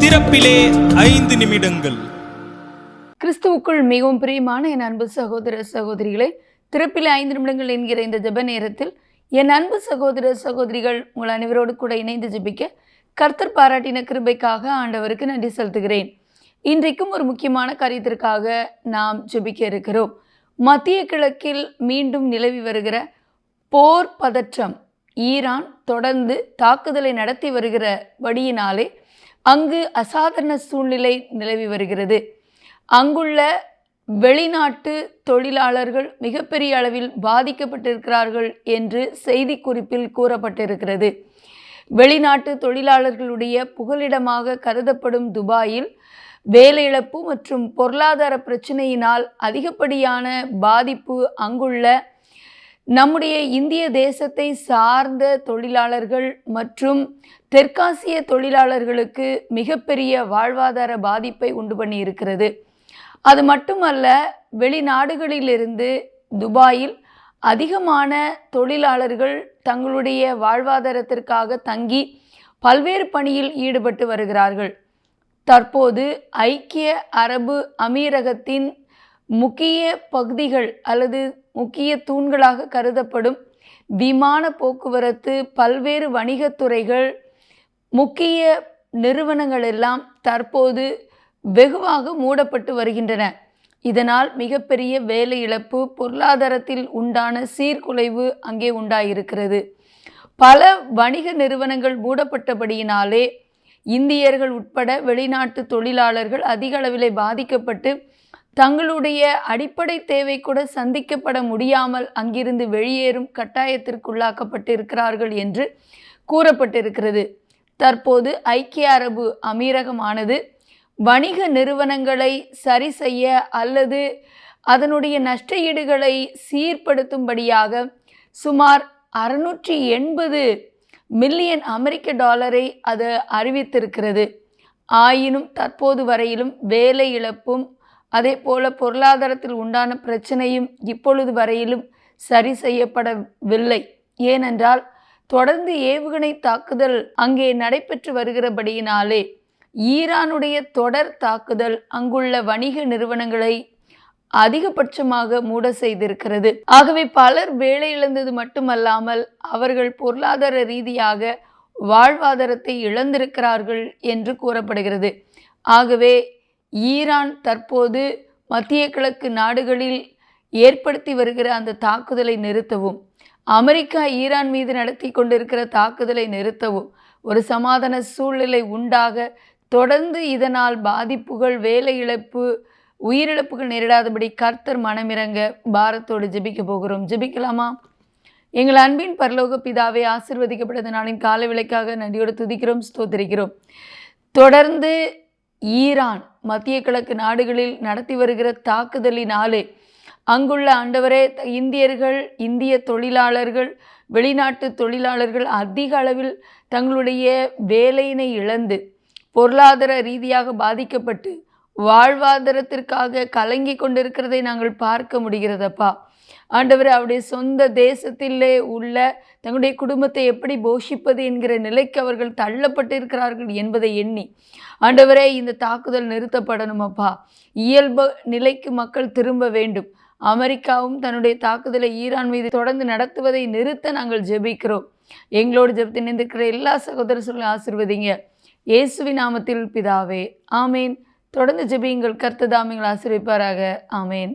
திறப்பிலே 5 நிமிடங்கள். கிறிஸ்துவுக்குள் மிகவும் பிரியமான என் அன்பு சகோதர சகோதரிகளை, திறப்பிலே 5 நிமிடங்கள் என்கிற இந்த ஜெப நேரத்தில் என் அன்பு சகோதர சகோதரிகள் உங்கள் அனைவரோடு கூட இணைந்து ஜெபிக்க கர்த்தர் பாராட்டின கிருபைக்காக ஆண்டவருக்கு நன்றி செலுத்துகிறேன். இன்றைக்கும் ஒரு முக்கியமான காரியத்திற்காக நாம் ஜெபிக்க இருக்கிறோம். மத்திய கிழக்கில் மீண்டும் நிலவி வருகிற போர் பதற்றம், ஈரான் தொடர்ந்து தாக்குதலை நடத்தி வருகிற வழியினாலே அங்கு அசாதாரண சூழ்நிலை நிலவி வருகிறது. அங்குள்ள வெளிநாட்டு தொழிலாளர்கள் மிகப்பெரிய அளவில் பாதிக்கப்பட்டிருக்கிறார்கள் என்று செய்தி குறிப்பில் கூறப்பட்டிருக்கிறது. வெளிநாட்டு தொழிலாளர்களுடைய புகலிடமாக கருதப்படும் துபாயில் வேலை இழப்பு மற்றும் பொருளாதார பிரச்சனையினால் அதிகப்படியான பாதிப்பு அங்குள்ள நம்முடைய இந்திய தேசத்தை சார்ந்த தொழிலாளர்கள் மற்றும் தெற்காசிய தொழிலாளர்களுக்கு மிகப்பெரிய வாழ்வாதார பாதிப்பை உண்டு பண்ணி இருக்கிறது. அது மட்டுமல்ல, வெளிநாடுகளிலிருந்து துபாயில் அதிகமான தொழிலாளர்கள் தங்களுடைய வாழ்வாதாரத்திற்காக தங்கி பல்வேறு பணியில் ஈடுபட்டு வருகிறார்கள். தற்போது ஐக்கிய அரபு அமீரகத்தின் முக்கிய பகுதிகள் அல்லது முக்கிய தூண்களாக கருதப்படும் விமான போக்குவரத்து, பல்வேறு வணிகத்துறைகள், முக்கிய நிறுவனங்கள் எல்லாம் தற்போது வெகுவாக மூடப்பட்டு வருகின்றன. இதனால் மிகப்பெரிய வேலை இழப்பு, பொருளாதாரத்தில் உண்டான சீர்குலைவு அங்கே உண்டாயிருக்கிறது. பல வணிக நிறுவனங்கள் மூடப்பட்டபடியினாலே இந்தியர்கள் உட்பட வெளிநாட்டு தொழிலாளர்கள் அதிக அளவிலே பாதிக்கப்பட்டு தங்களுடைய அடிப்படை தேவை கூட சந்திக்கப்பட முடியாமல் அங்கிருந்து வெளியேறும் கட்டாயத்திற்குள்ளாக்கப்பட்டு இருக்கிறார்கள் என்று கூறப்பட்டிருக்கிறது. தற்போது ஐக்கிய அரபு அமீரகமானது வணிக நிறுவனங்களை சரி செய்ய அல்லது அதனுடைய நஷ்ட ஈடுகளை சீர்படுத்தும்படியாக சுமார் 680 மில்லியன் அமெரிக்க டாலரை அது அறிவித்திருக்கிறது. ஆயினும் தற்போது வரையிலும் வேலை இழப்பும் அதே போல பொருளாதாரத்தில் உண்டான பிரச்சனையும் இப்பொழுது வரையிலும் சரி செய்யப்படவில்லை. ஏனென்றால் தொடர்ந்து ஏவுகணை தாக்குதல் அங்கே நடைபெற்று வருகிறபடியினாலே ஈரானுடைய தொடர் தாக்குதல் அங்குள்ள வணிக நிறுவனங்களை அதிகபட்சமாக மூட செய்திருக்கிறது. ஆகவே பலர் வேலை இழந்தது மட்டுமல்லாமல் அவர்கள் பொருளாதார ரீதியாக வாழ்வாதாரத்தை இழந்திருக்கிறார்கள் என்று கூறப்படுகிறது. ஆகவே ஈரான் தற்போது மத்திய கிழக்கு நாடுகளில் ஏற்படுத்தி வருகிற அந்த தாக்குதலை நிறுத்தவும், அமெரிக்கா ஈரான் மீது நடத்தி கொண்டிருக்கிற தாக்குதலை நிறுத்தவும், ஒரு சமாதான சூழ்நிலை உண்டாக தொடர்ந்து இதனால் பாதிப்புகள், வேலை இழப்பு, உயிரிழப்புகள் நேரிடாதபடி கர்த்தர் மனமிறங்க பாரத்தோடு ஜெபிக்க போகிறோம். ஜெபிக்கலாமா? எங்கள் அன்பின் பரலோக பிதாவே, ஆசீர்வதிக்கப்பட்ட நாளின் காலை விலைக்காக நன்றியோடு துதிக்கிறோம், ஸ்தோத்திரிக்கிறோம். தொடர்ந்து ஈரான் மத்திய கிழக்கு நாடுகளில் நடத்தி வருகிற தாக்குதலினாலே அங்குள்ள ஆண்டவரே இந்தியர்கள், இந்திய தொழிலாளர்கள், வெளிநாட்டு தொழிலாளர்கள் அதிக அளவில் தங்களுடைய வேலையினை இழந்து பொருளாதார ரீதியாக பாதிக்கப்பட்டு வாழ்வாதாரத்திற்காக கலங்கி கொண்டிருக்கிறதை நாங்கள் பார்க்க முடிகிறதப்பா. ஆண்டவரே, அவருடைய சொந்த தேசத்திலே உள்ள தங்களுடைய குடும்பத்தை எப்படி போஷிப்பது என்கிற நிலைக்கு அவர்கள் தள்ளப்பட்டிருக்கிறார்கள் என்பதை எண்ணி ஆண்டவரே, இந்த தாக்குதல் நிறுத்தப்படணும் அப்பா. இயல்பு நிலைக்கு மக்கள் திரும்ப வேண்டும். அமெரிக்காவும் தன்னுடைய தாக்குதலை ஈரான் மீது தொடர்ந்து நடத்துவதை நிறுத்த நாங்கள் ஜெபிக்கிறோம். எங்களோடு ஜெபத்தில் நின்றிருக்கிற எல்லா சகோதரர்களையும் ஆசீர்வதிங்க. இயேசுவின் நாமத்தில் பிதாவே, ஆமேன். தொடர்ந்து ஜெபியுங்கள். கர்த்தர் தாமே உங்களை ஆசீர்வதிப்பாராக. ஆமேன்.